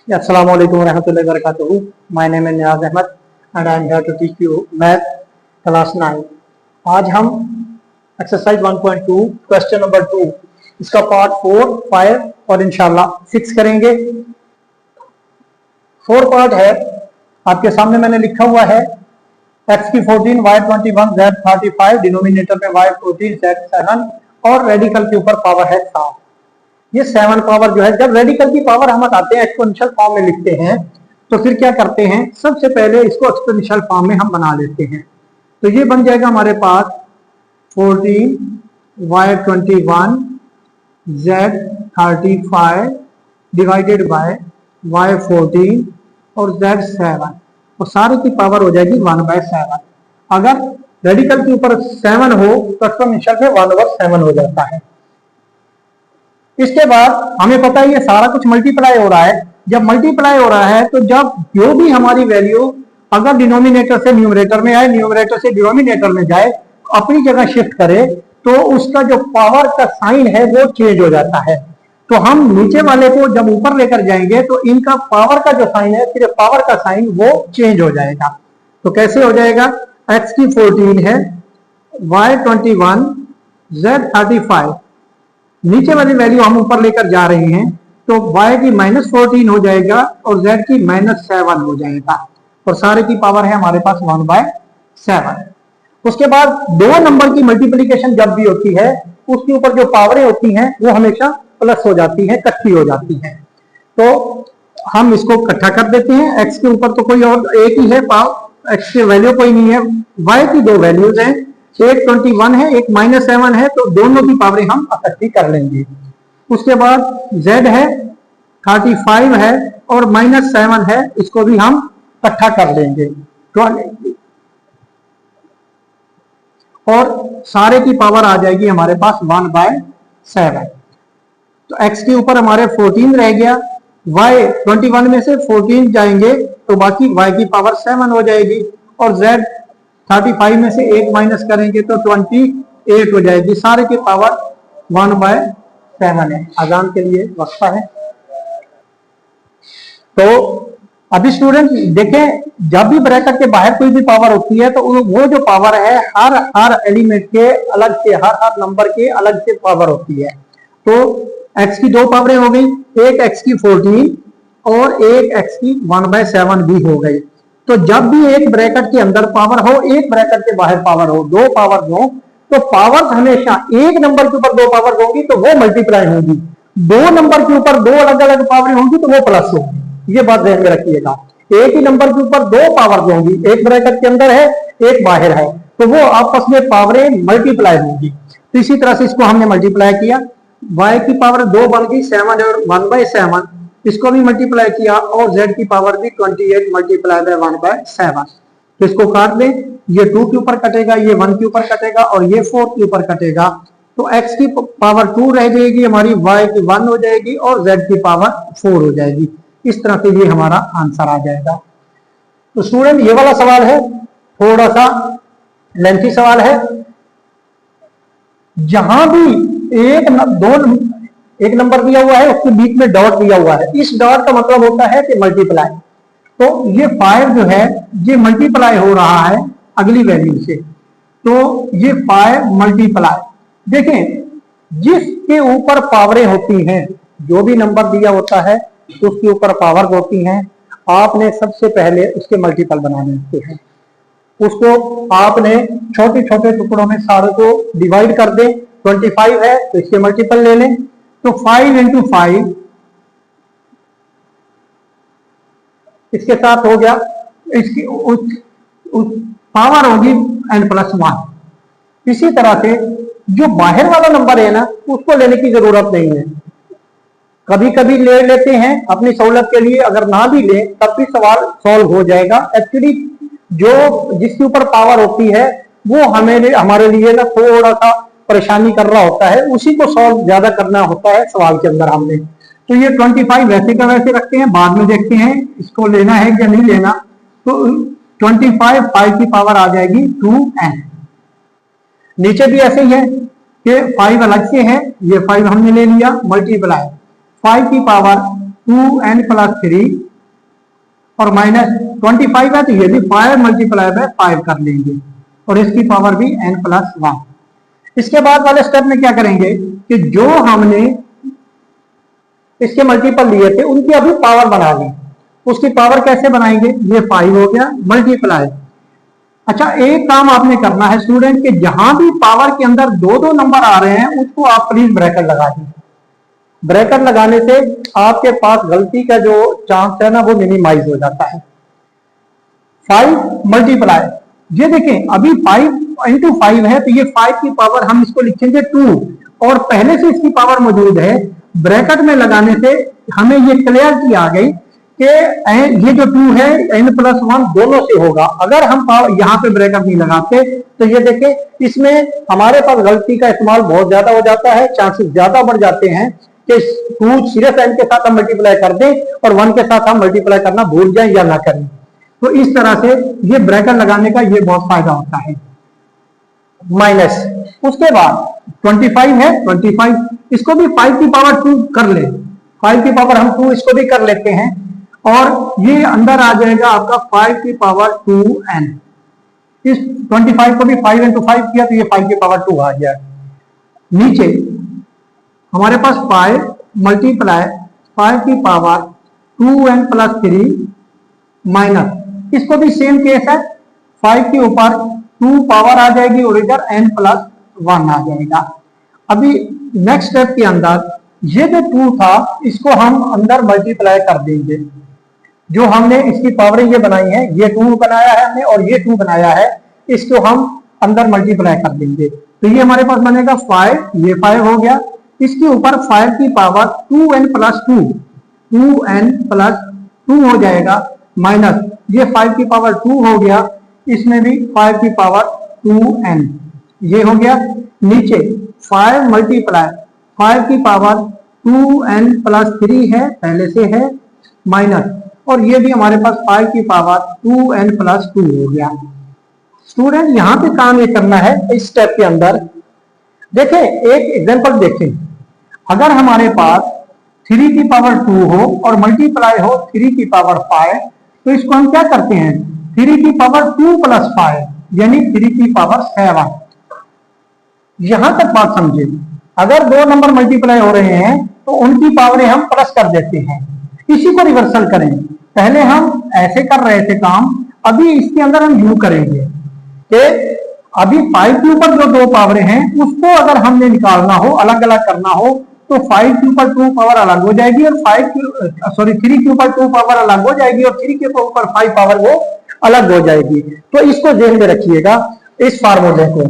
Assalamu alaikum warahmatullahi wabarakatuh. My name is Niaz Ahmed and I am here to teach you math class 9. आज हम exercise 1.2 question number 2 इसका part 4, 5 और इंशाल्लाह 6 करेंगे। 4 part है, आपके सामने मैंने लिखा हुआ है x की 14, y 21, z 35, डिनोमिनेटर में y 14, z 7 और रेडिकल के ऊपर पावर है 7। ये 7 पावर जो है, जब रेडिकल की पावर हम हटाते हैं एक्सपोनेंशियल फॉर्म में लिखते हैं तो फिर क्या करते हैं, सबसे पहले इसको एक्सपोनेंशियल फॉर्म में हम बना लेते हैं। तो ये बन जाएगा हमारे पास 14 y 21 z 35 divided by y 14 और z 7 और सारे की पावर हो जाएगी 1/7। अगर रेडिकल के ऊपर 7 हो तो एक्सपोनेंशियल में 1/7 हो जाता है। इसके बाद हमें पता है ये सारा कुछ मल्टीप्लाई हो रहा है। जब मल्टीप्लाई हो रहा है तो जब जो भी हमारी वैल्यू अगर डिनोमिनेटर से न्यूमरेटर में आए, न्यूमरेटर से डिनोमिनेटर में जाए, अपनी जगह शिफ्ट करे तो उसका जो पावर का साइन है वो चेंज हो जाता है। तो हम नीचे वाले को जब ऊपर लेकर जाएंगे तो इनका पावर का जो साइन है, सिर्फ पावर का साइन वो चेंज हो जाएगा। तो कैसे हो जाएगा, x की 14 है, y 21, z 35, नीचे वाली वैल्यू हम ऊपर लेकर जा रहे हैं तो y की -14 हो जाएगा और z की -7 हो जाएगा और सारे की पावर है हमारे पास 1/7। उसके बाद दो नंबर की मल्टीप्लिकेशन जब भी होती है उसके ऊपर जो पावरें होती हैं वो हमेशा प्लस हो जाती है, इकट्ठी हो जाती है। तो हम इसको इकट्ठा कर देते हैं। x के ऊपर तो कोई और एक ही है पावर, x की वैल्यू कोई नहीं है, y की दो वैल्यूज हैं, एक 21 है, एक -7 है, तो दोनों की पावरें हम इकट्ठी कर लेंगे। उसके बाद z है 35 है और -7 है, इसको भी हम इकट्ठा कर लेंगे और सारे की पावर आ जाएगी हमारे पास 1/7। तो x के ऊपर हमारे 14 रह गया, y 21 में से 14 जाएंगे तो बाकी y की पावर 7 हो जाएगी और z 35 में से 1 माइनस करेंगे तो 28 हो जाएगी। सारे की पावर 1/7 है। अजान के लिए वक्फा है। तो अभी स्टूडेंट देखें, जब भी ब्रैकेट के बाहर कोई भी पावर होती है तो वो जो पावर है हर एलिमेंट के अलग से, हर नंबर के अलग से पावर होती है। तो x की दो पावरें हो गई, एक x की 14 और एक x की 1/7 भी हो गई। तो जब भी एक ब्रैकेट के अंदर पावर हो, एक ब्रैकेट के बाहर पावर हो, दो पावर हो, तो पावर हमेशा एक नंबर के ऊपर दो पावर होगी तो वो मल्टीप्लाई होगी, दो नंबर के ऊपर दो अलग अलग पावर होंगी तो वो प्लस होगी। ये बात ध्यान में रखिएगा। एक ही नंबर के ऊपर दो पावर होंगी, एक ब्रैकेट के अंदर है, एक बाहर है, तो वो आपस में पावरें मल्टीप्लाई होंगी। तो इसी तरह से इसको हमने मल्टीप्लाई किया, y की पावर 2 बन गई 7 और 1/7, इसको भी मल्टीप्लाई किया और z की पावर भी 28 मल्टीप्लाई बाय 1/7। तो इसको काट लें, ये 2 के ऊपर कटेगा, ये 1 के ऊपर कटेगा और ये 4 के ऊपर कटेगा। तो x की पावर 2 रह जाएगी हमारी, y की 1 हो जाएगी और z की पावर 4 हो जाएगी। इस तरह से ये हमारा आंसर आ जाएगा। तो स्टूडेंट ये वाला सवाल है थोड़ा सा लेंथी सवाल है। जहां भी एक नंबर दिया हुआ है उसके बीच में डॉट दिया हुआ है, इस डॉट का मतलब होता है कि मल्टीप्लाई। तो ये 5 जो है ये मल्टीप्लाई हो रहा है अगली वैल्यू से, तो ये 5 मल्टीप्लाई। देखें जिसके ऊपर पावरें होती हैं, जो भी नंबर दिया होता है उसके ऊपर पावर होती हैं, आपने सबसे पहले उसके मल्टीपल बनाने होते हैं। उसको आपने छोटे छोटे टुकड़ों में सारे को डिवाइड कर दें। 25 है तो इसके मल्टीपल ले लें, तो 5 × 5 इसके साथ हो गया, इसकी उस पावर होगी n+1। इसी तरह से जो बाहर वाला नंबर है ना उसको लेने की जरूरत नहीं है, कभी कभी ले लेते हैं अपनी सहूलत के लिए, अगर ना भी ले तब भी सवाल सॉल्व हो जाएगा। एक्चुअली जो जिसके ऊपर पावर होती है वो हमारे लिए ना थोड़ा सा परेशानी कर रहा होता है, उसी को सॉल्व ज्यादा करना होता है सवाल के अंदर हमने। तो ये 25 वैसे का वैसे रखते हैं, बाद में देखते हैं इसको लेना है या नहीं लेना। तो 25 5 की पावर आ जाएगी 2n। नीचे भी ऐसे ही है कि 5 अलग से है, ये 5 हमने ले लिया, मल्टीप्लाई 5 की पावर 2n प्लस 3 और माइनस 25 है तो ये भी 5 मल्टीप्लाई बाय 5 कर लेंगे और इसकी पावर भी n प्लस 1। इसके बाद वाले स्टेप में क्या करेंगे कि जो हमने इसके मल्टीपल लिए थे उनकी अभी पावर बना ली। उसकी पावर कैसे बनाएंगे, ये 5 हो गया मल्टीप्लाई। अच्छा, एक काम आपने करना है स्टूडेंट के जहां भी पावर के अंदर दो दो नंबर आ रहे हैं उसको आप प्लीज ब्रैकेट लगा दें। ब्रैकेट लगाने से आपके पास गलती का जो चांस है ना वो मिनिमाइज हो जाता है। 5 मल्टीप्लाई, ये देखें अभी 5 इंटू 5 है तो ये 5 की पावर हम इसको लिखेंगे 2 और पहले से इसकी पावर मौजूद है। ब्रैकेट में लगाने से हमें ये क्लियरिटी आ गई कि ये जो 2 है n प्लस 1 दोनों से होगा। अगर हम यहाँ पे ब्रैकेट नहीं लगाते तो ये देखें इसमें हमारे पास गलती का इस्तेमाल बहुत ज्यादा हो जाता है, चांसेस ज्यादा बढ़ जाते हैं कि 2 सीरियस n के साथ हम मल्टीप्लाई कर दें और 1 के साथ हम मल्टीप्लाई करना भूल जाएं या ना करें। तो इस तरह से ये ब्रैकेट लगाने का ये बहुत फायदा होता है। माइनस, उसके बाद 25 है, 25 इसको भी 5 की पावर 2 कर ले, 5 की पावर हम 2 इसको भी कर लेते हैं और ये अंदर आ जाएगा आपका 5 की पावर 2n। इस 25 को भी 5 इंटू 5 किया तो ये 5 की पावर 2 आ गया। नीचे हमारे पास 5 मल्टीप्लाई 5 की पावर 2n प्लस 3 माइनस, इसको भी सेम केस है, 5 के ऊपर 2 पावर आ जाएगी और इधर n प्लस 1 आ जाएगा। अभी नेक्स्ट स्टेप के अंदर ये जो 2 था इसको हम अंदर मल्टीप्लाई कर देंगे। जो हमने इसकी पावरिंग ये बनाई है, ये 2 बनाया है हमने और ये 2 बनाया है, इसको हम अंदर मल्टीप्लाई कर देंगे तो ये हमारे पास बनेगा 5, ये 5 हो गया। इसके ऊपर 5 की power 2n plus 2, 2n plus 2 हो जाएगा माइनस ये 5 की पावर 2 हो गया, इसमें भी 5 की पावर 2n ये हो गया। नीचे 5 मल्टीप्लाई 5 की पावर 2n प्लस 3 है पहले से है माइनस और ये भी हमारे पास 5 की पावर 2n प्लस 2 हो गया। स्टूडेंट यहां पे काम ये करना है इस स्टेप के अंदर। देखें एक एग्जांपल देखें, अगर हमारे पास 3 की पावर 2 हो और मल्टीप्लाई हो 3 की पावर 5 तो इसको हम क्या करते हैं 3 की पावर 2 प्लस 5 यानी 3 की पावर 7। यहां तक बात समझे, अगर दो नंबर मल्टीप्लाई हो रहे हैं तो उनकी पावरें हम प्लस कर देते हैं। इसी को रिवर्सल करें, पहले हम ऐसे कर रहे थे काम, अभी इसके अंदर हम यूं करेंगे कि अभी 5 के ऊपर जो 2 पावरें हैं उसको अगर हमने निकालना हो, अलग अलग करना हो तो 5 के ऊपर 2 पावर अलग हो जाएगी और 3 के ऊपर 2 पावर अलग हो जाएगी और 3 के ऊपर 5 पावर वो अलग हो जाएगी। तो इसको ध्यान में रखिएगा इस फार्मूले को।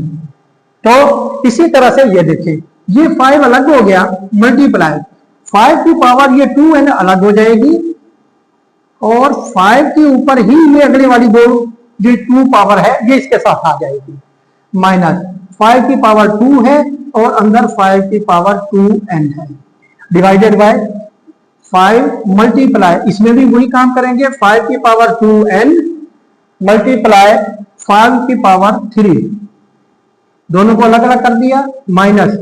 तो इसी तरह से ये देखिए ये 5 अलग हो गया मल्टीप्लाई 5 की पावर ये 2n अलग हो जाएगी और 5 के ऊपर ही ये अगले वाली दो जो 2 पावर है ये इसके साथ आ जाएगी माइनस 5 की पावर 2 है और अंदर 5 की पावर 2n है डिवाइडेड बाय 5 मल्टीप्लाई, इसमें भी वही काम करेंगे 5 की पावर 2n मल्टीप्लाई 5 की पावर 3, दोनों को अलग अलग कर दिया माइनस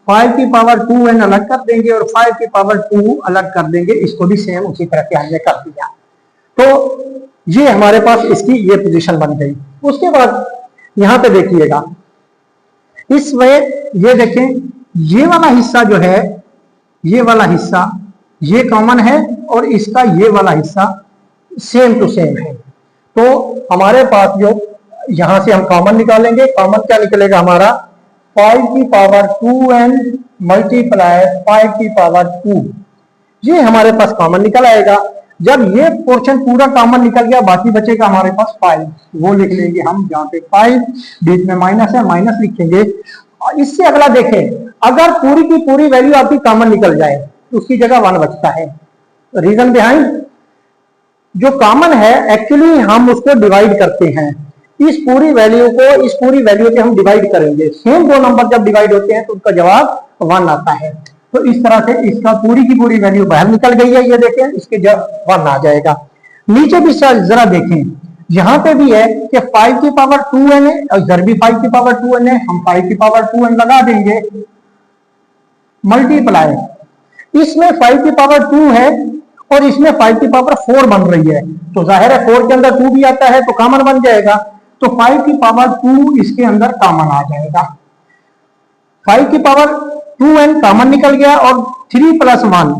5 की पावर 2n अलग कर देंगे और 5 की पावर 2 अलग कर देंगे, इसको भी सेम उसी तरह से हमने कर दिया। तो ये हमारे पास इसकी ये पोजीशन बन गई। उसके बाद यहां पे देखिएगा इसमें ये देखें ये वाला हिस्सा जो है ये वाला हिस्सा ये कॉमन है और इसका ये वाला हिस्सा सेम टू सेम है। तो हमारे पास जो यहां से हम कॉमन निकालेंगे, कॉमन क्या निकलेगा हमारा 5 की पावर 2n मल्टीप्लाई 5 की पावर 2, ये हमारे पास कॉमन निकल आएगा। जब ये पोर्शन पूरा कॉमन निकल गया बाकी बचेगा हमारे पास 5, वो लिख लेंगे हम जहां पे 5 बीच में माइनस है माइनस लिखेंगे। और इससे अगला देखें अगर पूरी की पूरी वैल्यू आपकी कॉमन निकल जाए तो उसकी जगह 1 बचता है। रीजन बिहाइंड जो कॉमन है एक्चुअली हम उसको डिवाइड करते हैं, इस पूरी वैल्यू को इस पूरी वैल्यू से हम डिवाइड करेंगे। सेम दो नंबर जब डिवाइड होते हैं तो उसका जवाब 1 आता है। तो इस तरह से इसका पूरी की पूरी वैल्यू बाहर निकल गई है, ये देखें इसके जब 1 आ जाएगा। नीचे भी जरा देखें यहां पे भी है कि 5 की पावर 2n है और इधर भी 5 की पावर 2n है, हम 5 की पावर 2n लगा देंगे मल्टीप्लाई, इसमें 5 की पावर 2 है और इसमें 5 की पावर 4 बन रही है, तो जाहिर है 4 के अंदर 2 भी आता है तो कॉमन बन जाएगा, तो 5 की पावर 2 इसके अंदर कॉमन आ जाएगा। 5 की पावर 2n कॉमन निकल गया और 3 प्लस 1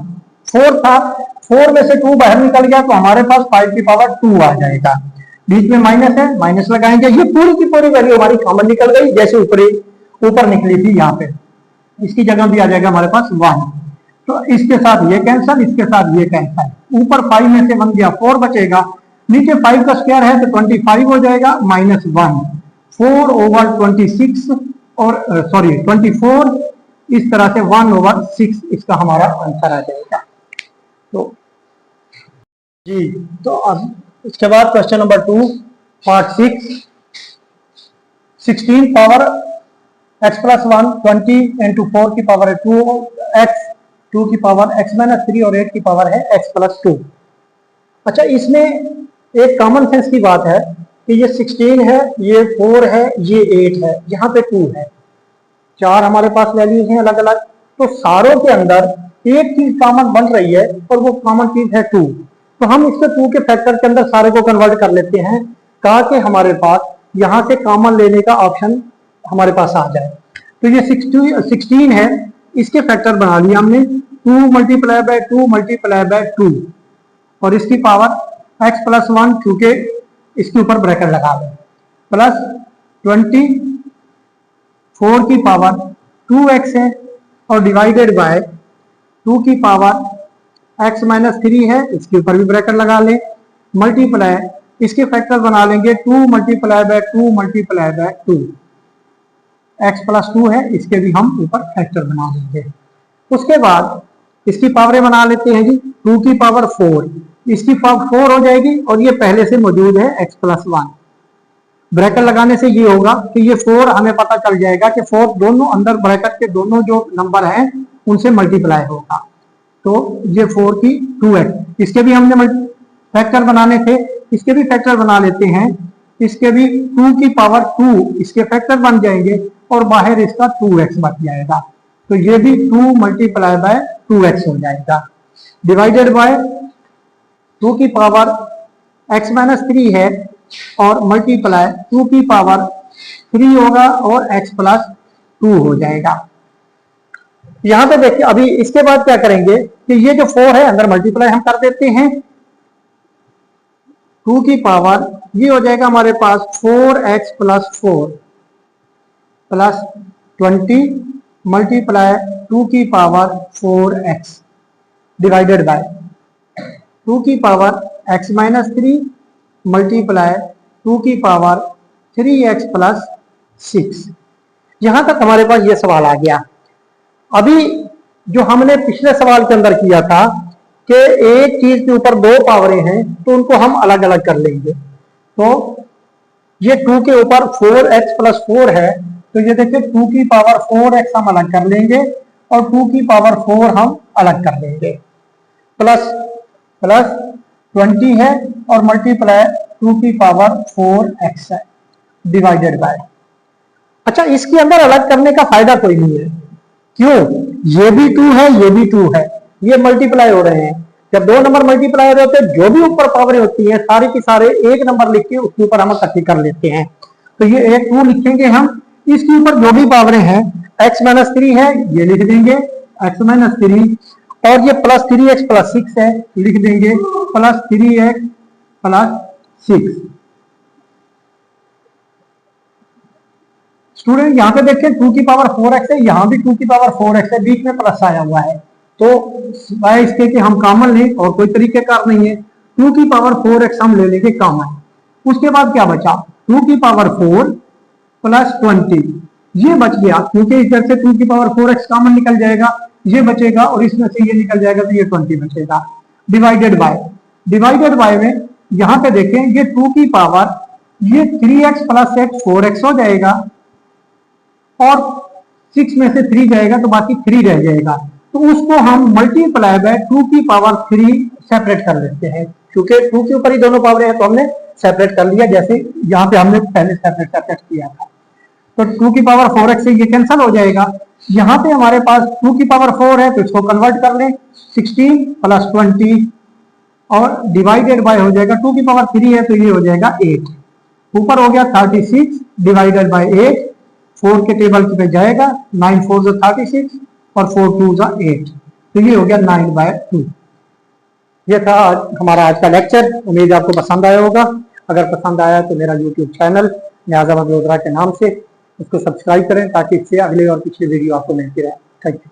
4 था, 4 में से 2 बाहर निकल गया तो हमारे पास 5 की पावर 2 आ जाएगा। बीच में माइनस है, माइनस लगाएंगे, ये पूरी की पूरी वैल्यू हमारी कॉमन निकल गई जैसे ऊपर निकली थी यहाँ पे, इसकी जगह भी आ जाएगा हमारे पास 1, तो इसके साथ ये कैंसल, इसके साथ ये कैंसल, ऊपर 5 में से 1 गया 4 बचेगा, नीचे 5 का स्क्वायर है तो 25 हो जाएगा, -1 4/26 और सॉरी 24, इस तरह से 1/6 इसका हमारा आंसर आ जाएगा। तो जी, तो अब इसके बाद question number 2 part 6, 16 power x + 1 20 × 4 की पावर है 2x, 2 की पावर x - 3 और 8 की पावर है x + 2। अच्छा, इसमें एक कॉमन सेंस की बात है कि ये 16 है, ये 4 है, ये 8 है, यहाँ पे 2 है, 4 हमारे पास वैल्यूज हैं अलग अलग, तो सारों के अंदर एक चीज कॉमन बन रही है और वो कॉमन चीज है 2, तो हम इसको 2 के फैक्टर के अंदर सारे को कन्वर्ट कर लेते हैं ताकि हमारे पास यहाँ से कॉमन लेने का ऑप्शन हमारे पास आ जाए। तो ये 16 है, इसके फैक्टर बना लिया हमने, 2 × 2 × 2 और इसकी पावर x + 1, क्योंकि इसके ऊपर ब्रैकेट लगा दें, प्लस 24 की पावर 2x है और डिवाइडेड बाय 2 की पावर x - 3 है, इसके ऊपर भी ब्रैकेट लगा लें, मल्टीप्लाई इसके फैक्टर बना लेंगे 2 × 2 × 2, x + 2 है, इसके भी हम ऊपर फैक्टर बना लेंगे। उसके बाद इसकी पावरें बना लेते हैं जी, 2 की पावर 4, इसकी पावर 4 हो जाएगी और ये पहले से मौजूद है x + 1, ब्रैकेट लगाने से ये होगा कि ये 4 हमें पता चल जाएगा कि 4 दोनों अंदर ब्रैकेट के दोनों जो नंबर हैं उनसे मल्टीप्लाई होगा, तो ये 4 की 2x, इसके भी हमने फैक्टर बनाने थे, इसके भी फैक्टर बना लेते हैं, इसके भी 2 की पावर 2 इसके फैक्टर बन जाएंगे और बाहर इसका 2x बच जाएगा, तो ये भी 2 × 2x हो जाएगा, डिवाइडेड बाय 2 की पावर x - 3 है और मल्टीप्लाई 2 की पावर 3 होगा और x + 2 हो जाएगा। यहां पे देखिए, अभी इसके बाद क्या करेंगे कि ये जो 4 है अंदर मल्टीप्लाई हम कर देते हैं, 2 की पावर ये हो जाएगा हमारे पास 4x + 4 प्लस 20 मल्टीप्लाई 2 की पावर 4x डिवाइडेड बाय 2 की पावर x - 3 मल्टीप्लाई 2 की पावर 3x + 6। यहां तक हमारे पास ये सवाल आ गया। अभी जो हमने पिछले सवाल के अंदर किया था कि एक चीज के ऊपर 2 पावरें हैं तो उनको हम अलग अलग कर लेंगे, तो ये 2 के ऊपर 4x + 4 है, तो ये देखिए 2 की पावर 4x हम अलग कर लेंगे और 2 की पावर 4 हम अलग कर लेंगे, प्लस 20 है और मल्टीप्लाई 2 की पावर 4x है डिवाइडेड बाय। अच्छा, इसके अंदर अलग करने का फायदा कोई नहीं है, क्यों? ये भी 2 है, ये भी 2 है, ये मल्टीप्लाई हो रहे हैं, जब 2 नंबर मल्टीप्लाई हो रहे होते हैं जो भी ऊपर पावरें होती हैं सारे की सारे एक नंबर लिख के उसके ऊपर हम इकट्ठी कर लेते हैं, तो ये एक 2 लिखेंगे हम, इसके ऊपर जो भी पावरें हैं x - 3 है ये लिख देंगे x - 3 और ये प्लस 3x + 6 है लिख देंगे प्लस 3x + 6। स्टूडेंट यहाँ पे देखें 2 की पावर 4x है, यहाँ भी 2 की पावर 4x है, बीच में प्लस आया हुआ है, तो वाई इसके कि हम कॉमन लें और कोई तरीकेकार नहीं है, 2 की पावर 4x हम ले लेंगे कॉमन। उसके बाद क्या बचा, 2 की पावर 4 प्लस 20 ये बच गया, क्योंकि इस तरह से 2 की पावर 4x कॉमन निकल जाएगा, ये बचेगा और इसमें से ये निकल जाएगा तो ये 20 बचेगा, डिवाइडेड बाय में यहाँ पे देखें ये 2 की पावर ये 3x + x 4x हो जाएगा और 6 में से 3 जाएगा तो बाकी 3 रह जाएगा, तो उसको हम मल्टीप्लाई बाय 2 की पावर 3 सेपरेट कर लेते हैं, क्योंकि 2 के ऊपर ही दोनों पावरें हैं तो हमने सेपरेट कर लिया, जैसे यहाँ पे हमने पहले सेपरेट किया था। तो 2 की पावर 4x से ये कैंसिल हो जाएगा, यहाँ पे हमारे पास 2 की पावर 4 है तो इसको कन्वर्ट कर लें, 16 + 20 और डिवाइडेड बाय हो जाएगा 2 की पावर 3 है तो ये हो जाएगा 8। ऊपर हो गया 36 डिवाइडेड बाय 8, 4 के टेबल पे जाएगा, 9 4 जो 36 और 4 2 जो 8, तो ये हो गया 9/2। ये था हमारा आज का लेक्चर। उम्मीद आपको पसंद आया होगा। अगर पसंद आया तो मेरा यूट्यूब चैनल नियाज़ अहमद लोधरा के नाम से उसको सब्सक्राइब करें ताकि इससे अगले और पिछले वीडियो आपको मिलती रहे। Thank you.